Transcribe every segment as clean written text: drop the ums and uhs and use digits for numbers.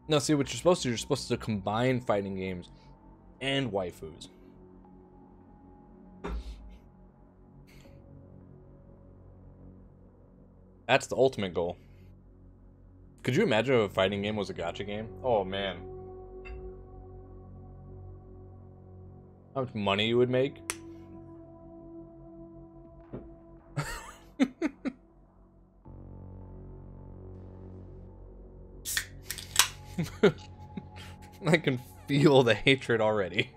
No, see what you're supposed to do. You're supposed to combine fighting games and waifus. That's the ultimate goal. Could you imagine if a fighting game was a gacha game? Oh man. How much money you would make? I can feel the hatred already.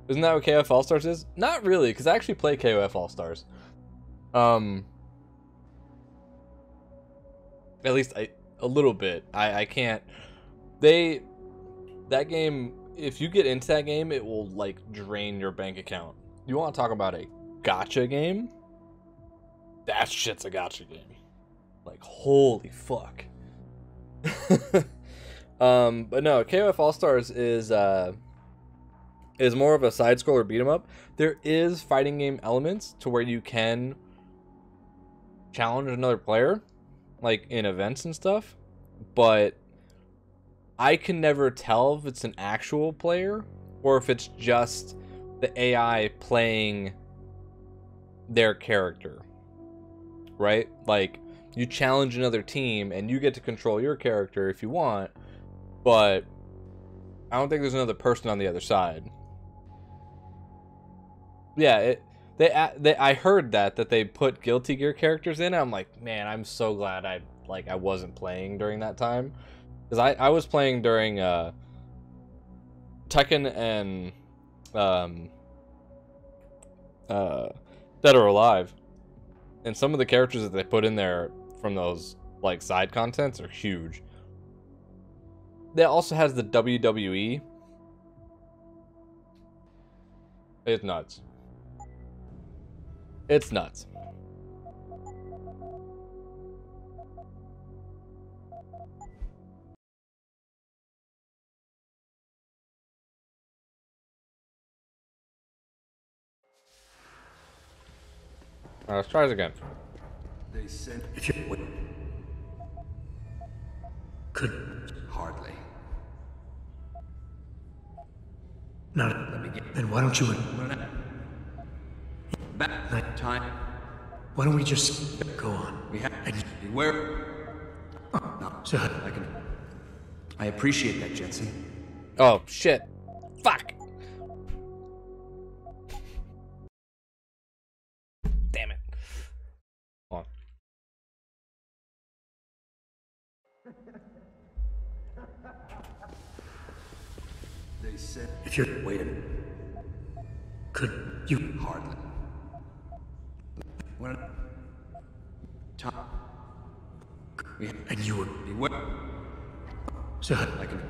Isn't that what KOF All Stars is? Not really, because I actually play KOF All Stars. At least a little bit. I can't. That game, if you get into that game, it will like drain your bank account. You want to talk about a gacha game? That shit's a gacha game. Like, holy fuck. But no, KOF All Stars is more of a side scroller beat 'em up. There is fighting game elements to where you can challenge another player, like in events and stuff, but I can never tell if it's an actual player or if it's just the AI playing their character, right? Like, you challenge another team and you get to control your character if you want, but I don't think there's another person on the other side. Yeah, I heard that they put Guilty Gear characters in. I'm like, man, I'm so glad I wasn't playing during that time, because I was playing during Tekken and Dead or Alive, and some of the characters that they put in there from those like side contents are huge. That also has the WWE. It's nuts. It's nuts. Let's try this again. They said if you could hardly. No, Let me get. then why don't you Back that time. why don't we just go on? We have. And Where? No, so I can. I appreciate that, Jensen. Oh shit! Fuck! Damn it! Hold on. They said if you're wait a minute. could you Hardly. When time. We have. and you would Beware. so I can.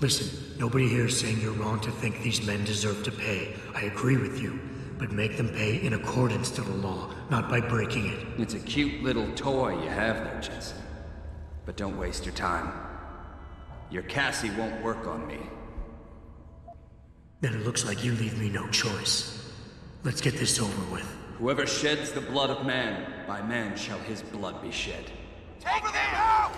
listen, nobody here is saying you're wrong to think these men deserve to pay. I agree with you, but make them pay in accordance to the law, not by breaking it. It's a cute little toy you have there, Jensen. But don't waste your time. Your Cassie won't work on me. Then it looks like you leave me no choice. Let's get this over with. Whoever sheds the blood of man, by man shall his blood be shed. Take them out!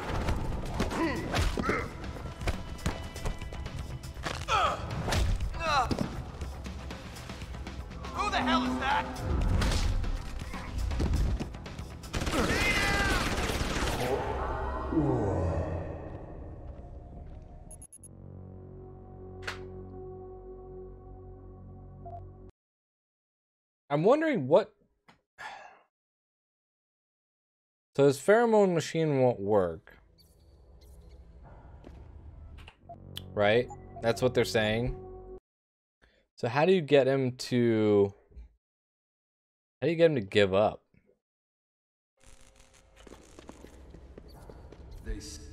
Who the hell is that? I'm wondering what. So his pheromone machine won't work, right? That's what they're saying. So how do you get him to? How do you get him to give up?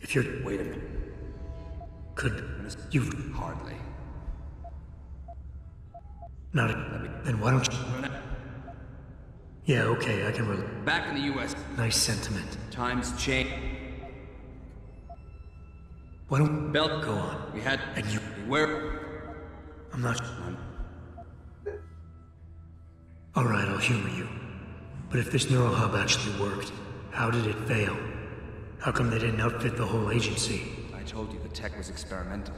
If you're wait a minute. Could you Hardly. not? Then why don't you? Yeah, okay, I can relate. Back in the U.S., Nice sentiment. times change. Why don't Belt go on? We had And you, beware. I'm not. Alright, I'll humor you. But if this neural hub actually worked, how did it fail? How come they didn't outfit the whole agency? I told you the tech was experimental.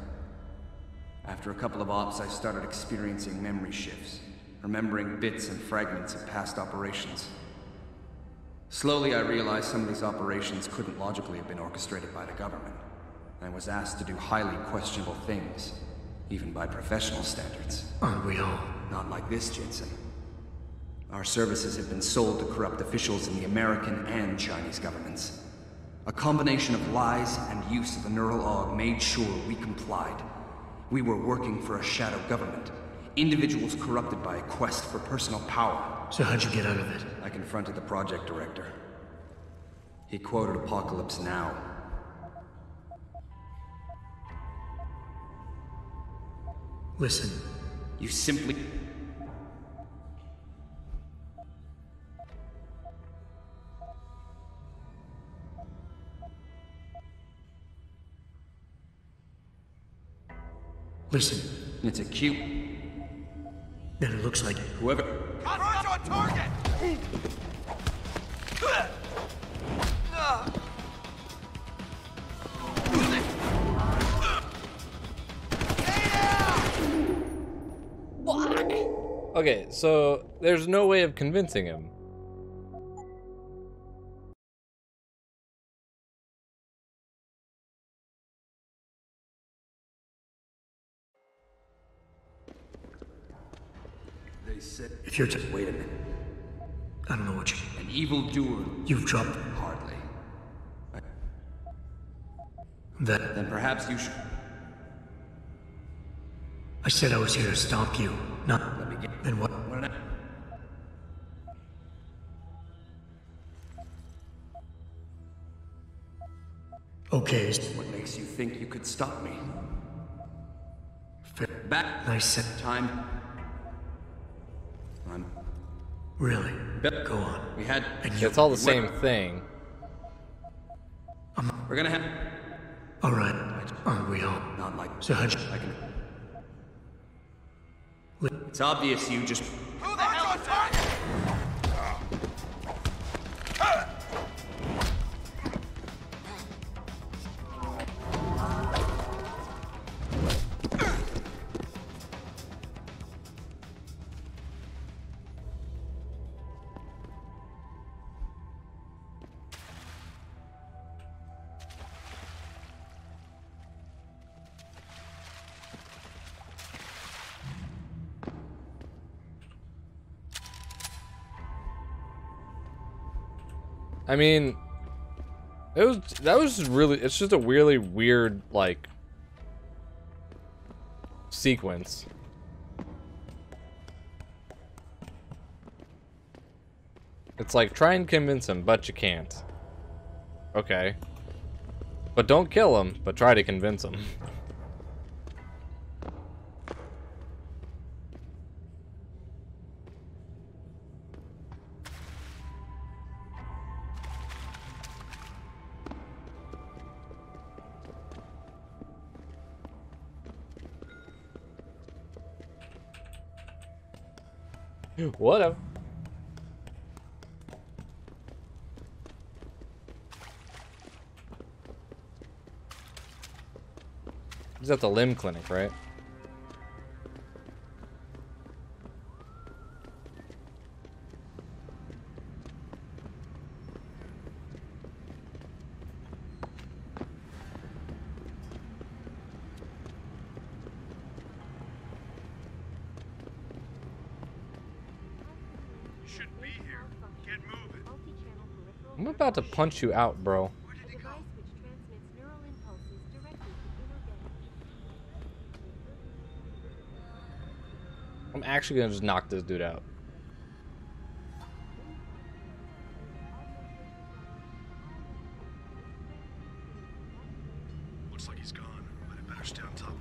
After a couple of ops, I started experiencing memory shifts, remembering bits and fragments of past operations. Slowly, I realized some of these operations couldn't logically have been orchestrated by the government. I was asked to do highly questionable things, even by professional standards. Aren't we all? Not like this, Jensen. Our services have been sold to corrupt officials in the American and Chinese governments. A combination of lies and use of the neural aug made sure we complied. We were working for a shadow government. Individuals corrupted by a quest for personal power. So how'd you get out of it? I confronted the project director. He quoted Apocalypse Now. Listen. You simply... Listen. It's a cute... Then it looks like... Whoever... Converge on target! Okay, so there's no way of convincing him. They said... If you're Wait a minute. I don't know what you... An evildoer... You've dropped... Hardly. that. Then perhaps you should... I said I was here to stop you, not... Let me get... Then what? What did I... Okay, What makes you think you could stop me? fair. Back... Nice set. Time... I'm... Really? Yep. Go on. We had... And you... It's all the same thing. We're gonna have... Alright. Aren't we all? Not like... So how'd you... I can... It's obvious you just... Who the hell is target? I mean, that was just really, it's just a really weird, like, sequence. It's like, try and convince him, but you can't. Okay. But don't kill him, but try to convince him. Whatever. He's at the limb clinic, right? Shouldn't be here. Get moving. I'm about to punch you out, bro. Where did he go? I'm actually gonna just knock this dude out. Looks like he's gone, but I better stay on top of it.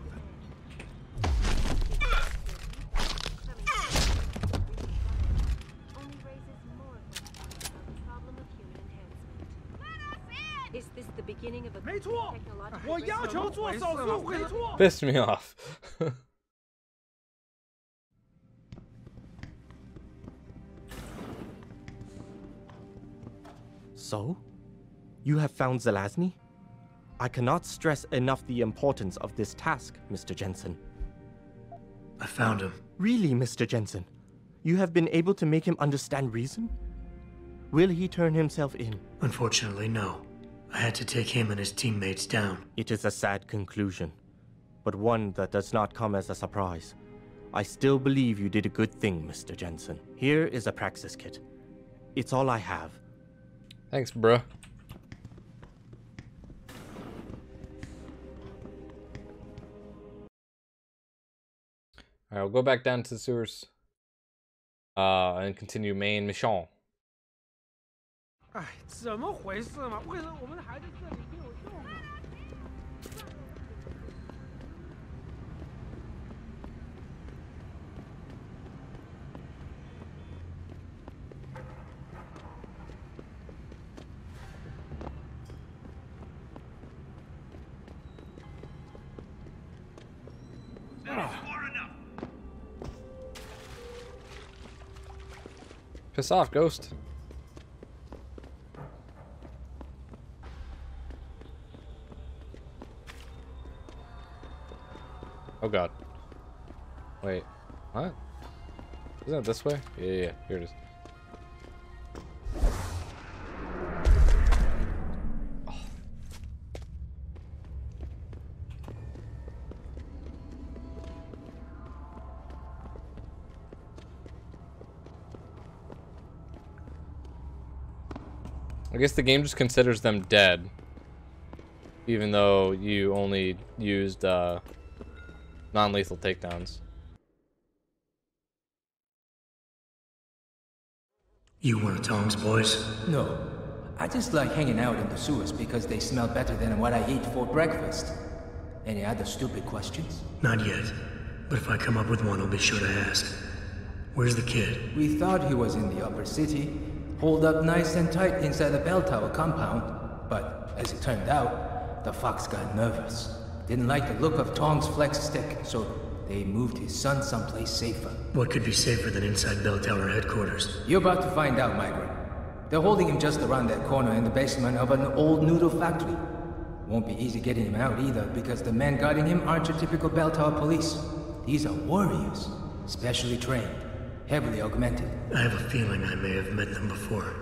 Is this the beginning of a 没错， technological 我要求做手术，没错。 Pissed me off. So? You have found Zelazny? I cannot stress enough the importance of this task, Mr. Jensen. I found him. Really, Mr. Jensen? You have been able to make him understand reason? Will he turn himself in? Unfortunately, no. I had to take him and his teammates down. It is a sad conclusion, but one that does not come as a surprise. I still believe you did a good thing, Mr. Jensen. Here is a praxis kit. It's all I have. Thanks, bruh. Alright, we'll go back down to the sewers. And continue main mission. 哎，怎么回事嘛？为什么我们还在这里没有用啊？ Piss off, Ghost. Oh god. Wait. What? Isn't it this way? Yeah. Here it is. Oh. I guess the game just considers them dead. Even though you only used non-lethal takedowns. You one of Tom's boys? No. I just like hanging out in the sewers because they smell better than what I eat for breakfast. Any other stupid questions? Not yet. But if I come up with one, I'll be sure to ask. Where's the kid? We thought he was in the upper city, holed up nice and tight inside the bell tower compound. But as it turned out, the fox got nervous. Didn't like the look of Tong's flex stick, so they moved his son someplace safer. What could be safer than inside bell tower headquarters? You're about to find out, Migrant. They're holding him just around that corner in the basement of an old noodle factory. Won't be easy getting him out either, because the men guarding him aren't your typical bell tower police. These are warriors, specially trained, heavily augmented. I have a feeling I may have met them before.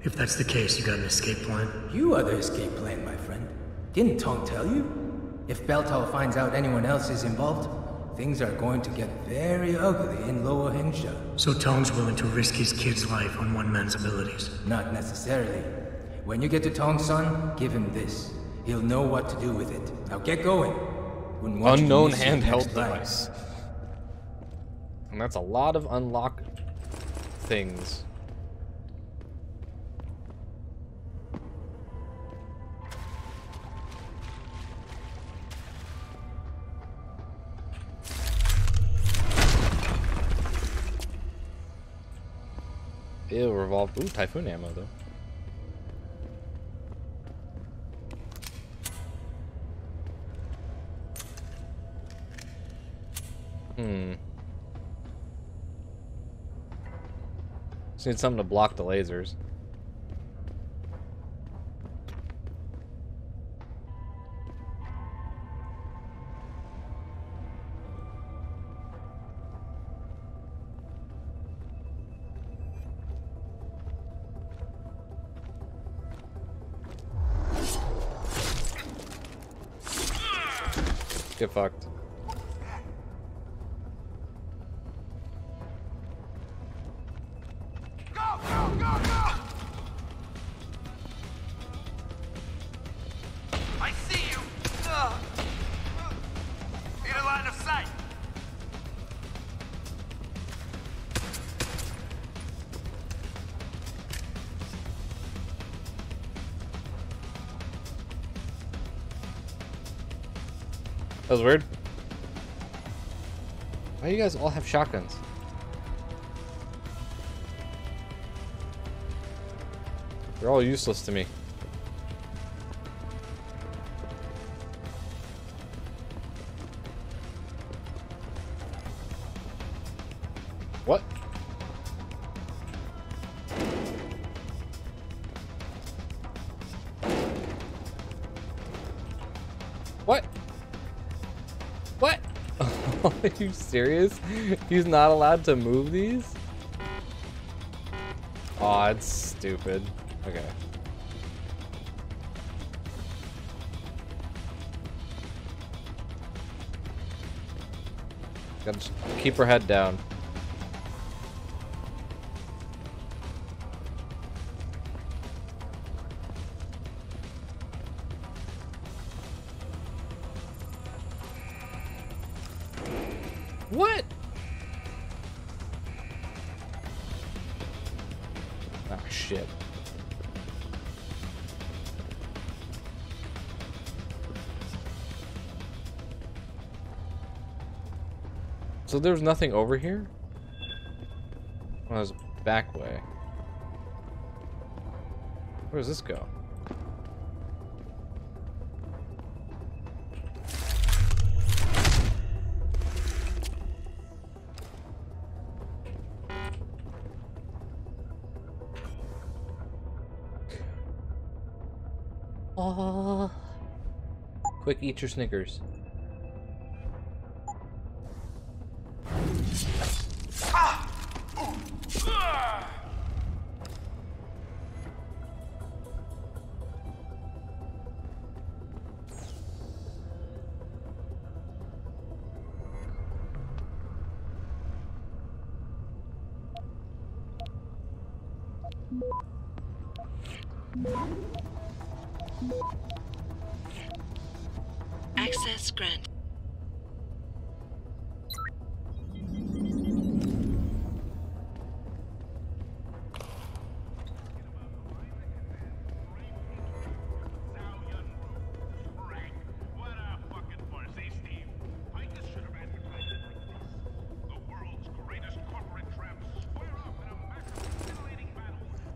If that's the case, you got an escape plan? You are the escape plan, my friend. Didn't Tong tell you? If Bell Tower finds out anyone else is involved, things are going to get very ugly in Lower Hengsha. So Tong's willing to risk his kid's life on one man's abilities? Not necessarily. When you get to Tong's son, give him this. He'll know what to do with it. Now get going. Wouldn't want Unknown you to miss your handheld next flight. device. And that's a lot of unlock things. Ew, revolve. Ooh, typhoon ammo though. Just need something to block the lasers. Get fucked. Go, go, go, go! I see you! Need a line of sight! That was weird. Why do you guys all have shotguns? They're all useless to me. What? Are you serious? He's not allowed to move these? Oh, it's stupid. Okay. Gotta just keep her head down. What? Ah, shit. So there's nothing over here? Oh, there's a back way. Where does this go? Oh. Quick, eat your Snickers. Access granted.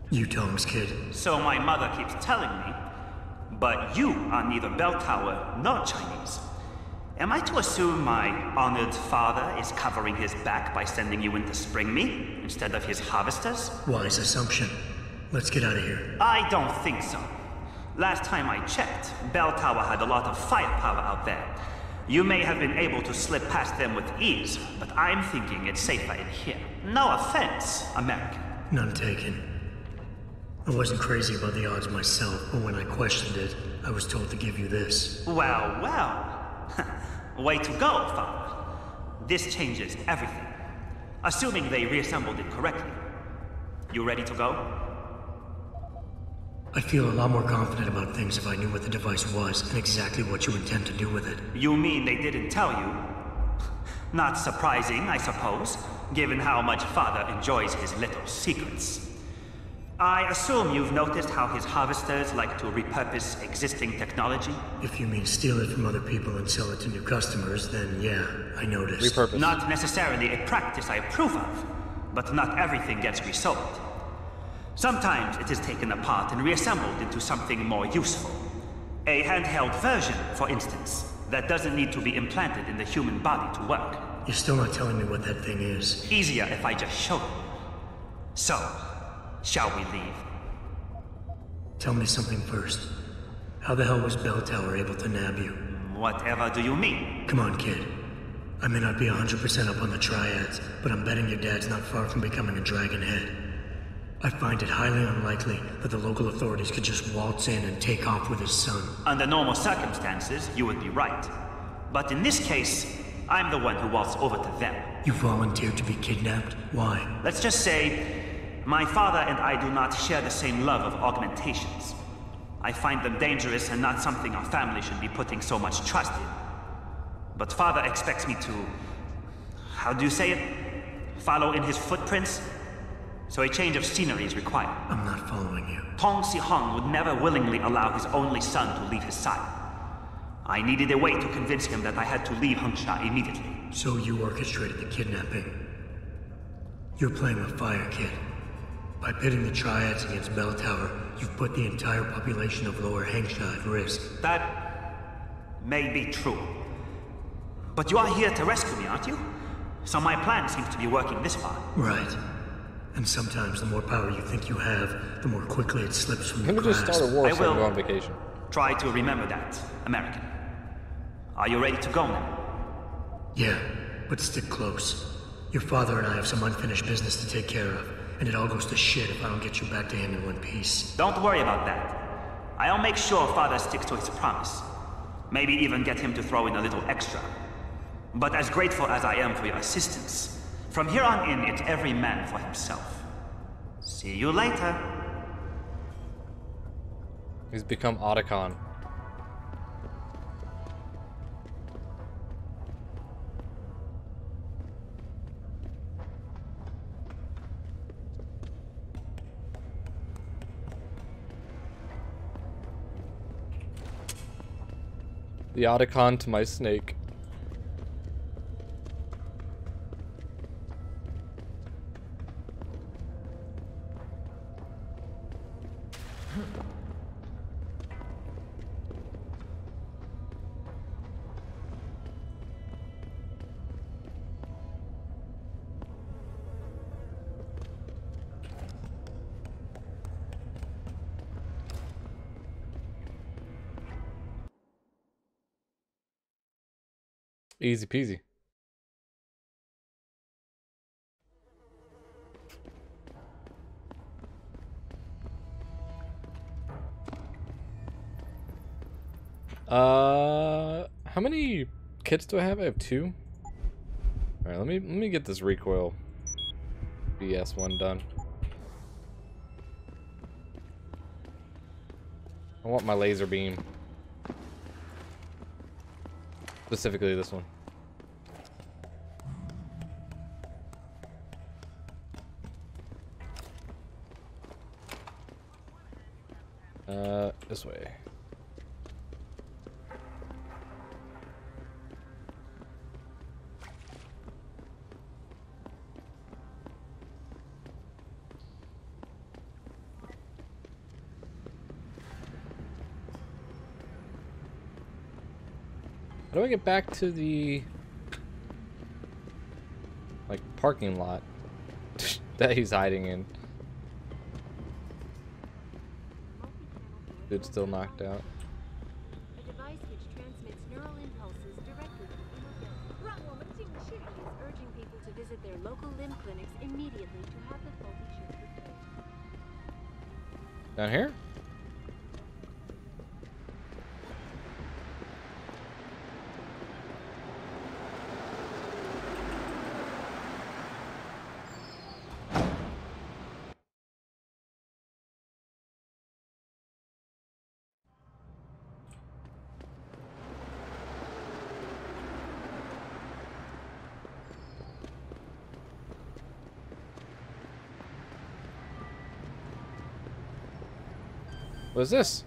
You Tom's kid. So my mother keeps telling me. But you are neither bell tower nor Chinese. Am I to assume my honored father is covering his back by sending you in to spring me instead of his harvesters? Wise assumption. Let's get out of here. I don't think so. Last time I checked, Bell Tower had a lot of firepower out there. You may have been able to slip past them with ease, but I'm thinking it's safer in here. No offense, American. None taken. I wasn't crazy about the odds myself, but when I questioned it, I was told to give you this. Well, well. Way to go, Father. This changes everything. Assuming they reassembled it correctly. You ready to go? I'd feel a lot more confident about things if I knew what the device was and exactly what you intend to do with it. You mean they didn't tell you? Not surprising, I suppose, given how much Father enjoys his little secrets. I assume you've noticed how his harvesters like to repurpose existing technology? If you mean steal it from other people and sell it to new customers, then yeah, I noticed. Repurpose. Not necessarily a practice I approve of, but not everything gets resold. Sometimes it is taken apart and reassembled into something more useful. A handheld version, for instance, that doesn't need to be implanted in the human body to work. You're still not telling me what that thing is. Easier if I just show you. So, shall we leave? Tell me something first. How the hell was Bell Tower able to nab you? Whatever do you mean? Come on, kid. I may not be 100% up on the triads, but I'm betting your dad's not far from becoming a dragonhead. I find it highly unlikely that the local authorities could just waltz in and take off with his son. Under normal circumstances, you would be right. But in this case, I'm the one who waltzed over to them. You volunteered to be kidnapped? Why? Let's just say, my father and I do not share the same love of augmentations. I find them dangerous and not something our family should be putting so much trust in. But father expects me to... how do you say it? Follow in his footprints? So a change of scenery is required. I'm not following you. Tong Si-hung would never willingly allow his only son to leave his side. I needed a way to convince him that I had to leave Hengsha immediately. So you orchestrated the kidnapping. You're playing with fire, kid. By pitting the triads against Bell Tower, you've put the entire population of Lower Hengsha at risk. That may be true. But you are here to rescue me, aren't you? So my plan seems to be working this far. Right. And sometimes the more power you think you have, the more quickly it slips from your Let me just grasp. start a war I so I can will. go on vacation. Try to remember that, American. Are you ready to go now? Yeah. but stick close. Your father and I have some unfinished business to take care of, and it all goes to shit if I don't get you back to him in one piece. Don't worry about that. I'll make sure Father sticks to his promise. Maybe even get him to throw in a little extra. But as grateful as I am for your assistance, from here on in, it's every man for himself. See you later. He's become Otacon. The Otacon to my snake. Easy peasy. How many kits do I have? I have 2. All right, let me get this recoil BS one done. I want my laser beam. Specifically this one. This way. How do I get back to the, like, parking lot that he's hiding in? Dude's still knocked out. A device which transmits neural impulses directly to the inner brain. He is urging people to visit their local limb clinics immediately to have the faulty chip replaced. Down here? What is this?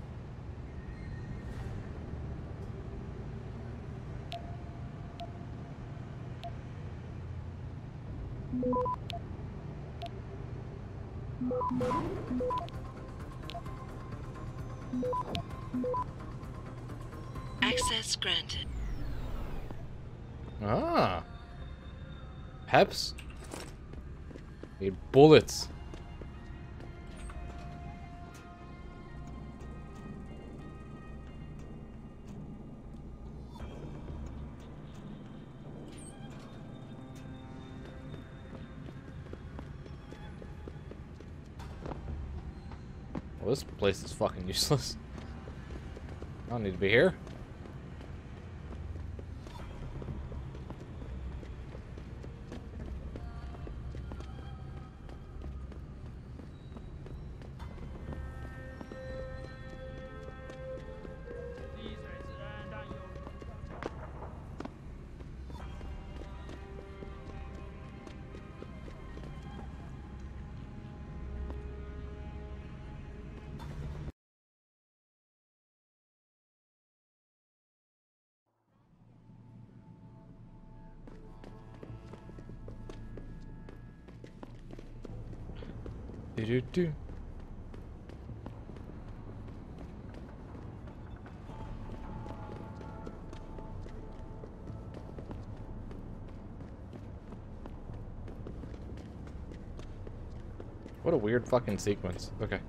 Access granted. Ah. Peps? Need bullets. Well, this place is fucking useless. I don't need to be here. Do. What a weird fucking sequence. Okay.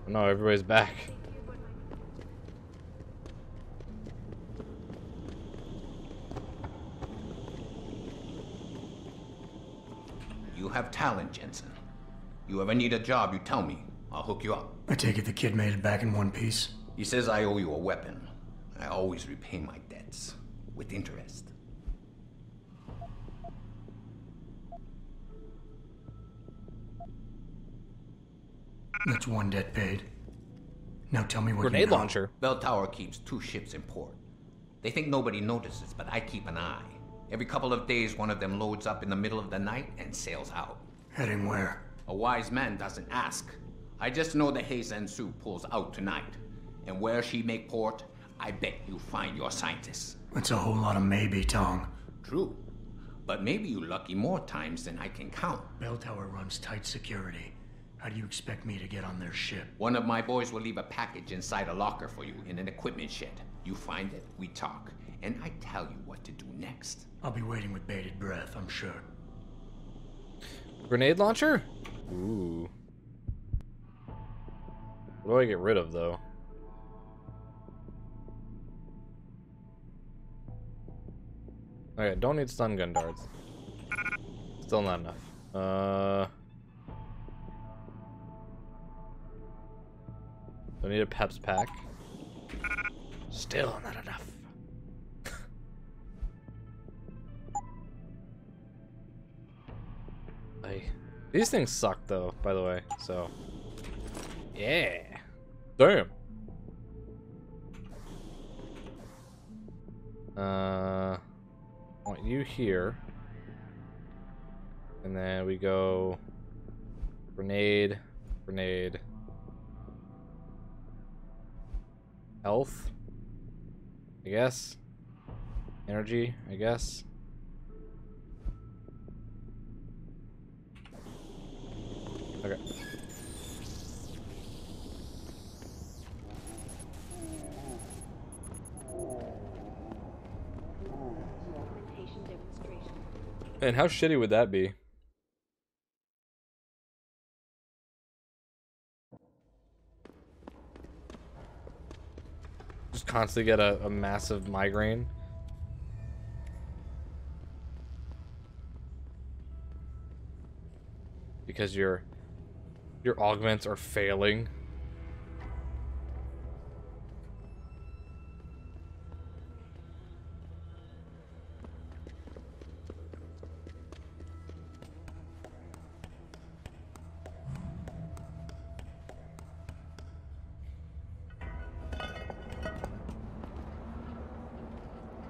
No, everybody's back. have talent, Jensen. You ever need a job, you tell me. I'll hook you up. I take it the kid made it back in one piece? He says I owe you a weapon. I always repay my debts. With interest. That's one debt paid. Now tell me what Grenade you know. launcher. Bell Tower keeps 2 ships in port. They think nobody notices, but I keep an eye. Every couple of days, one of them loads up in the middle of the night and sails out. Heading where? A wise man doesn't ask. I just know the Heisensu pulls out tonight. And where she make port, I bet you find your scientists. That's a whole lot of maybe, Tong. True. But maybe you lucky more times than I can count. Bell Tower runs tight security. How do you expect me to get on their ship? One of my boys will leave a package inside a locker for you in an equipment shed. You find it, we talk, and I tell you what to do next. I'll be waiting with bated breath, I'm sure. Grenade launcher? Ooh. What do I get rid of, though? Okay, don't need stun gun darts. Still not enough. Don't need a Peps pack. Still not enough. These things suck, though, by the way, so. Yeah. Damn. I want you here. And then we go grenade, grenade. Health, I guess. Energy, I guess. Okay. Augmentation demonstration. And how shitty would that be? Just constantly get a massive migraine. Because your augments are failing.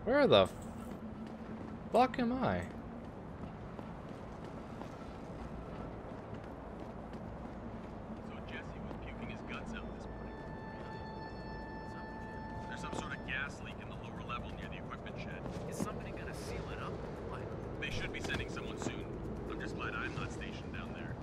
Where the fuck am I? So Jesse was puking his guts out this morning. There's some sort of gas leak in the lower level near the equipment shed. Is somebody gonna seal it up? What? They should be sending someone soon. I'm just glad I'm not stationed down there.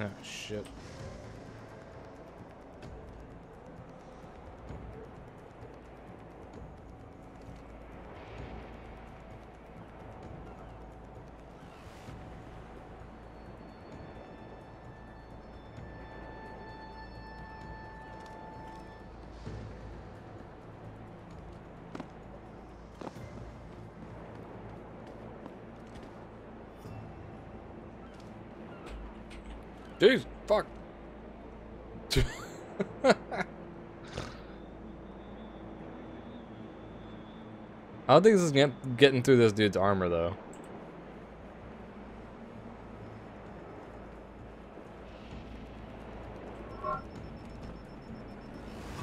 Oh shit. Jeez, fuck. I don't think this is getting through this dude's armor, though.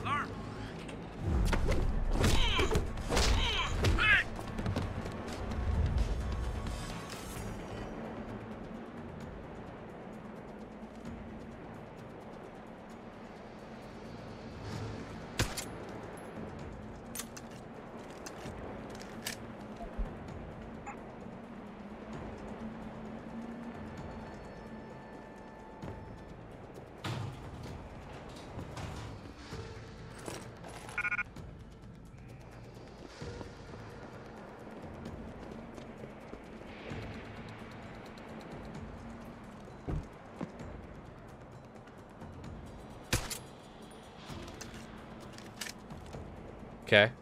Alarm! Okay.